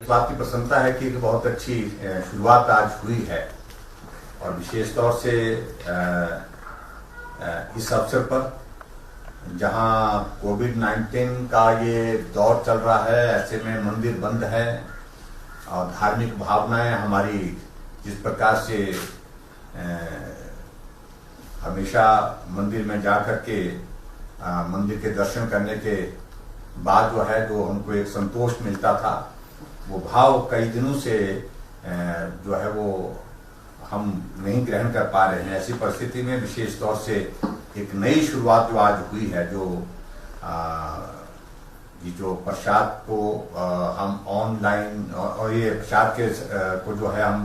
बात की प्रसन्नता है कि बहुत अच्छी शुरुआत आज हुई है और विशेष तौर से इस अवसर पर जहां कोविड-19 का ये दौर चल रहा है, ऐसे में मंदिर बंद है और धार्मिक भावनाएं हमारी जिस प्रकार से हमेशा मंदिर में जाकर के मंदिर के दर्शन करने के बाद जो हमको एक संतोष मिलता था, वो भाव कई दिनों से वो हम नहीं ग्रहण कर पा रहे हैं। ऐसी परिस्थिति में विशेष तौर से एक नई शुरुआत जो आज हुई है, जो प्रसाद को हम ऑनलाइन और ये प्रसाद के को हम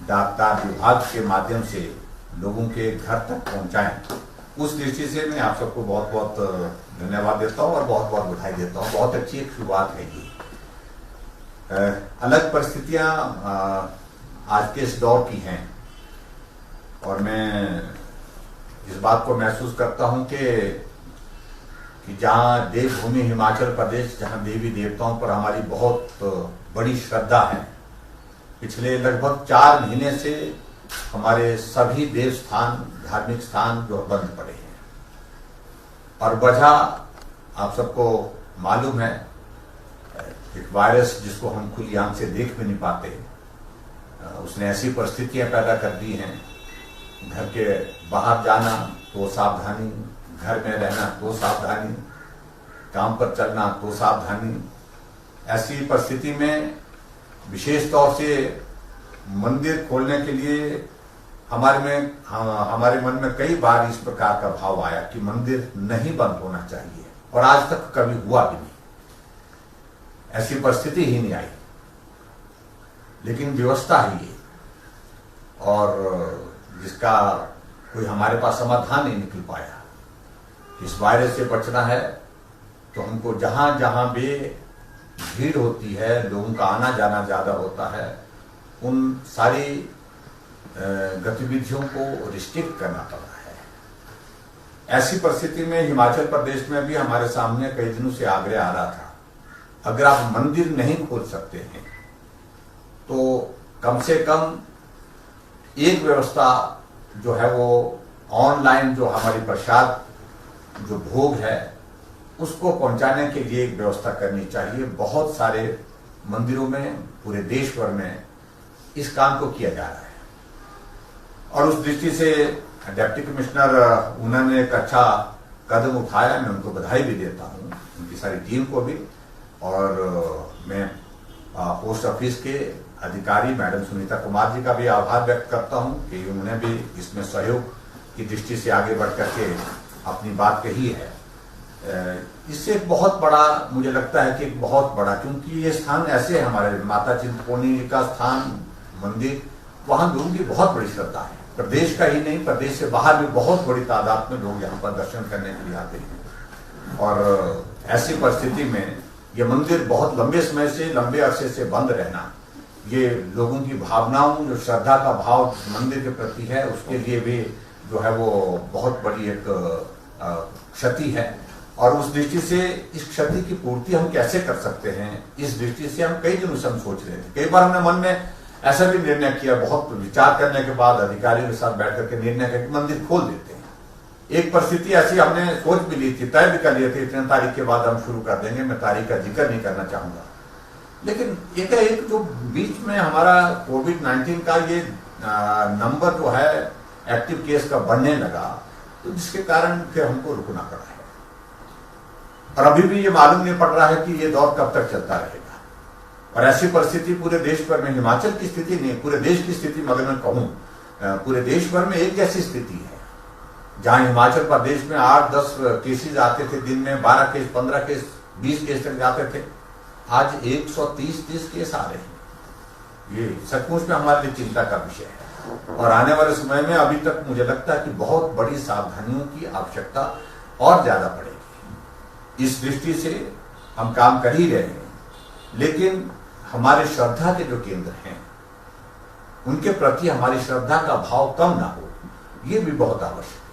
डाकतार विभाग के माध्यम से लोगों के घर तक पहुंचाएं, उस दृष्टि से मैं आप सबको बहुत बहुत धन्यवाद देता हूं और बहुत बहुत बधाई देता हूं। बहुत अच्छी एक शुरुआत है ये। अलग परिस्थितियां आज के इस दौर की हैं और मैं इस बात को महसूस करता हूं कि जहां देवभूमि हिमाचल प्रदेश, जहां देवी देवताओं पर हमारी बहुत बड़ी श्रद्धा है, पिछले लगभग 4 महीने से हमारे सभी देव स्थान, धार्मिक स्थान बंद पड़े हैं और वजह आप सबको मालूम है, एक वायरस जिसको हम खुली आंख से देख भी नहीं पाते, उसने ऐसी परिस्थितियां पैदा कर दी हैं। घर के बाहर जाना तो सावधानी, घर में रहना तो सावधानी, काम पर चलना तो सावधानी। ऐसी परिस्थिति में विशेष तौर से मंदिर खोलने के लिए हमारे मन में कई बार इस प्रकार का भाव आया कि मंदिर नहीं बंद होना चाहिए, और आज तक कभी हुआ भी नहीं, ऐसी परिस्थिति ही नहीं आई। लेकिन व्यवस्था ही है और जिसका कोई हमारे पास समाधान नहीं निकल पाया। इस वायरस से बचना है तो हमको जहां जहां भी भीड़ होती है, लोगों का आना जाना ज्यादा होता है, उन सारी गतिविधियों को रिस्ट्रिक्ट करना पड़ रहा है। ऐसी परिस्थिति में हिमाचल प्रदेश में भी हमारे सामने कई दिनों से आग्रह आ रहा था, अगर आप मंदिर नहीं खोल सकते हैं तो कम से कम एक व्यवस्था वो ऑनलाइन हमारी प्रसाद भोग है उसको पहुंचाने के लिए एक व्यवस्था करनी चाहिए। बहुत सारे मंदिरों में पूरे देश भर में इस काम को किया जा रहा है और उस दृष्टि से डिप्टी कमिश्नर उन्होंने एक अच्छा कदम उठाया। मैं उनको बधाई भी देता हूं, उनकी सारी टीम को भी, और मैं पोस्ट ऑफिस के अधिकारी मैडम सुनीता कुमार जी का भी आभार व्यक्त करता हूं कि उन्होंने भी इसमें सहयोग की दृष्टि से आगे बढ़ करके अपनी बात कही है। इससे एक बहुत बड़ा, मुझे लगता है कि एक बहुत बड़ा, क्योंकि ये स्थान ऐसे हमारे माता चिंतपूर्णी का स्थान, मंदिर, वहां लोगों की बहुत बड़ी श्रद्धा है। प्रदेश का ही नहीं, प्रदेश से बाहर भी बहुत बड़ी तादाद में लोग यहाँ पर दर्शन करने के लिए आते हैं और ऐसी परिस्थिति में ये मंदिर बहुत लंबे समय से, लंबे अरसे से बंद रहना, ये लोगों की भावनाओं, श्रद्धा का भाव मंदिर के प्रति है, उसके लिए भी वो बहुत बड़ी एक क्षति है। और उस दृष्टि से इस क्षति की पूर्ति हम कैसे कर सकते हैं, इस दृष्टि से हम कई दिनों से हम सोच रहे थे। कई बार हमने मन में ऐसा भी निर्णय किया, बहुत विचार करने के बाद अधिकारियों के साथ बैठ करके निर्णय करके मंदिर खोल देते हैं। एक परिस्थिति ऐसी हमने सोच भी ली थी, तय भी कर लिए थे, इतने तारीख के बाद हम शुरू कर देंगे, मैं तारीख का जिक्र नहीं करना चाहूंगा। लेकिन एक जो बीच में हमारा कोविड-19 का ये नंबर एक्टिव केस का बढ़ने लगा, तो जिसके कारण फिर हमको रुकना पड़ा है और अभी भी ये मालूम नहीं पड़ रहा है कि ये दौर कब तक चलता रहेगा। और ऐसी परिस्थिति पूरे देश भर में, हिमाचल की स्थिति नहीं, पूरे देश की स्थिति मगर मैं कहूं पूरे देश भर में एक जैसी स्थिति है। जहां हिमाचल प्रदेश में 8-10 केसेज आते थे दिन में, 12 केस, 15 केस, 20 केस तक जाते थे, आज 130 केस आ रहे हैं। ये सचमुच में हमारे लिए चिंता का विषय है और आने वाले समय में अभी तक मुझे लगता है कि बहुत बड़ी सावधानियों की आवश्यकता और ज्यादा पड़ेगी। इस दृष्टि से हम काम कर ही रहे हैं, लेकिन हमारे श्रद्धा के जो केंद्र हैं उनके प्रति हमारी श्रद्धा का भाव कम ना हो, ये भी बहुत आवश्यक है।